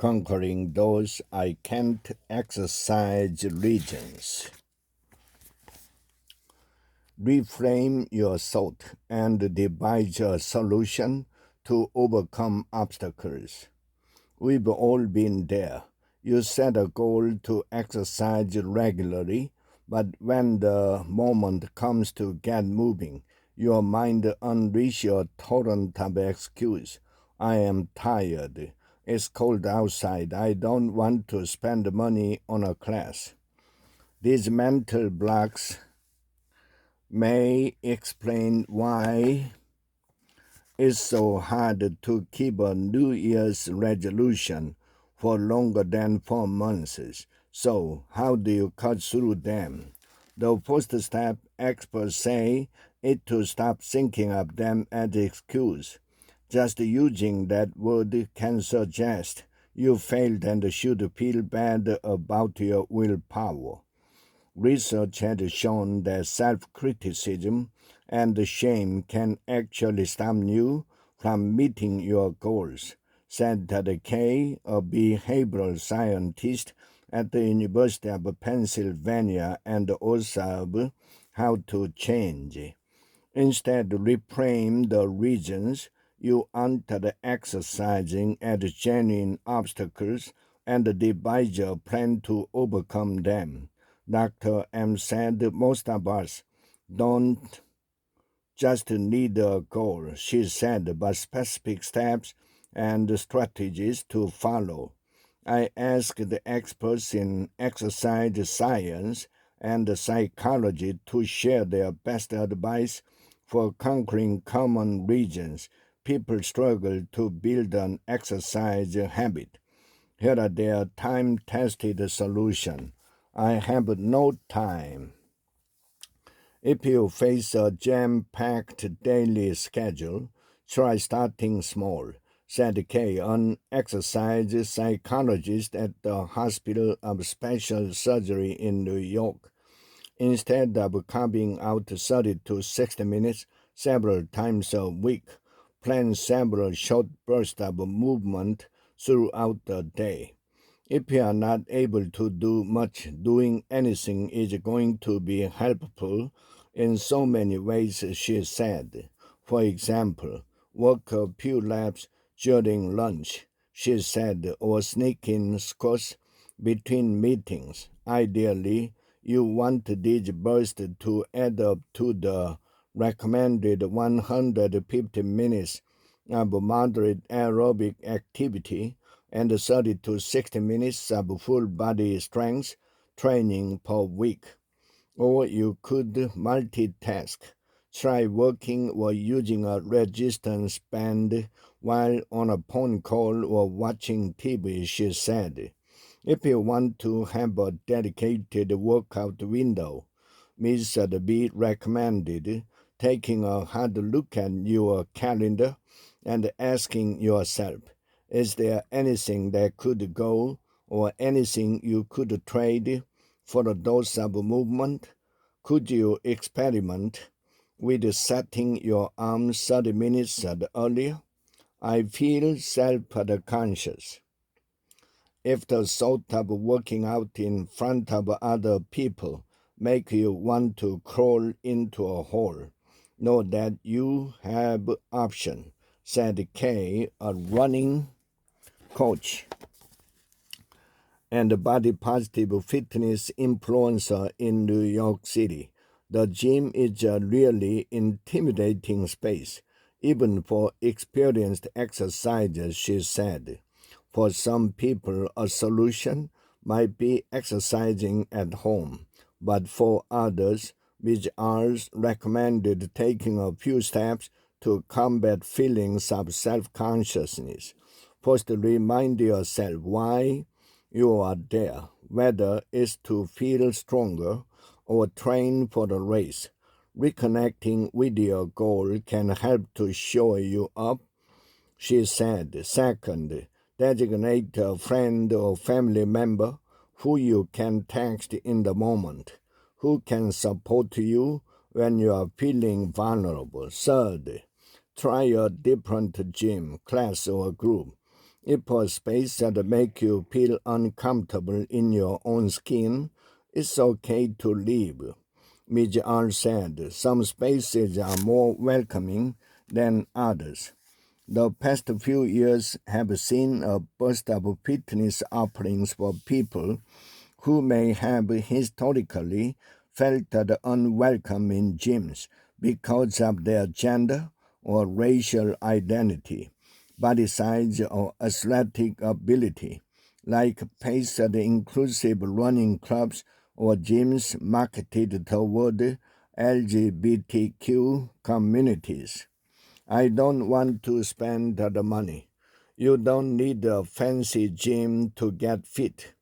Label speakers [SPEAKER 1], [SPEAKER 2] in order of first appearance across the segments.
[SPEAKER 1] conquering those I can't exercise regions. Reframe your thought and devise a solution to overcome obstacles. We've all been there. You set a goal to exercise regularly, but when the moment comes to get moving, your mind unleashes a torrent of excuse. I am tired. It's cold outside. I don't want to spend money on a class. These mental blocks may explain why it's so hard to keep a New Year's resolution for longer than 4 months. So, how do you cut through them? The first step, experts say, is to stop thinking of them as excuse. Just using that word can suggest you failed and should feel bad about your willpower. Research has shown that self-criticism and shame can actually stop you from meeting your goals, said Ted Kay, a behavioral scientist at the University of Pennsylvania and author of How to Change. Instead, reframe the reasons you entered exercising as genuine obstacles and devise a plan to overcome them. Dr. M said most of us don't just need a goal, she said, but specific steps and strategies to follow. I asked the experts in exercise science and psychology to share their best advice for conquering common regions. People struggle to build an exercise habit. Here are their time-tested solutions. I have no time. If you face a jam-packed daily schedule, try starting small, said Kay, an exercise psychologist at the Hospital of Special Surgery in New York. Instead of carving out 30 to 60 minutes several times a week, plan several short bursts of movement throughout the day. If you are not able to do much, doing anything is going to be helpful in so many ways, she said. For example, walk a few laps during lunch, she said, or sneak in squats between meetings. Ideally, you want these bursts to add up to the recommended 150 minutes of moderate aerobic activity and 30 to 60 minutes of full body strength training per week. Or you could multitask. Try working or using a resistance band while on a phone call or watching TV, she said. If you want to have a dedicated workout window, Ms. B recommended taking a hard look at your calendar and asking yourself, is there anything that could go or anything you could trade for a dose of movement? Could you experiment with setting your arms 30 minutes earlier? I feel self-conscious. If the thought of working out in front of other people make you want to crawl into a hole, know that you have options, said Kay, a running coach and body positive fitness influencer in New York City. The gym is a really intimidating space, even for experienced exercisers, she said. For some people, a solution might be exercising at home, but for others, which ours recommended taking a few steps to combat feelings of self-consciousness. First, remind yourself why you are there, whether it's to feel stronger or train for the race. Reconnecting with your goal can help to show you up, she said. Second, designate a friend or family member who you can text in the moment, who can support you when you are feeling vulnerable. Third, try a different gym, class, or group. If a space that makes you feel uncomfortable in your own skin, it's okay to leave. Mijal said some spaces are more welcoming than others. The past few years have seen a burst of fitness offerings for people who may have historically felt unwelcome in gyms because of their gender or racial identity, body size, or athletic ability, like paced inclusive running clubs or gyms marketed toward LGBTQ communities. I don't want to spend the money. You don't need a fancy gym to get fit,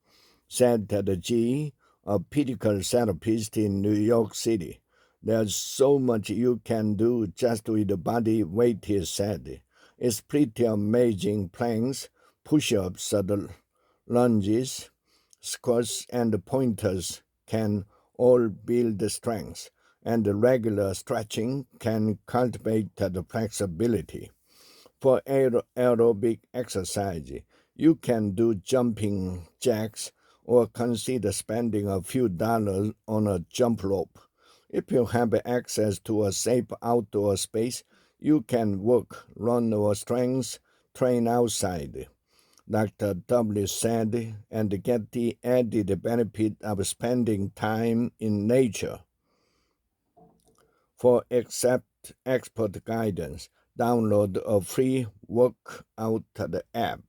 [SPEAKER 1] said G, a physical therapist in New York City. There's so much you can do just with the body weight, he said. It's pretty amazing. Planks, push-ups, lunges, squats, and pointers can all build strength, and regular stretching can cultivate the flexibility. For aerobic exercise, you can do jumping jacks or consider spending a few dollars on a jump rope. If you have access to a safe outdoor space, you can walk, run, or strength train outside, Dr. W said, and get the added benefit of spending time in nature. For expert guidance, download a free workout app.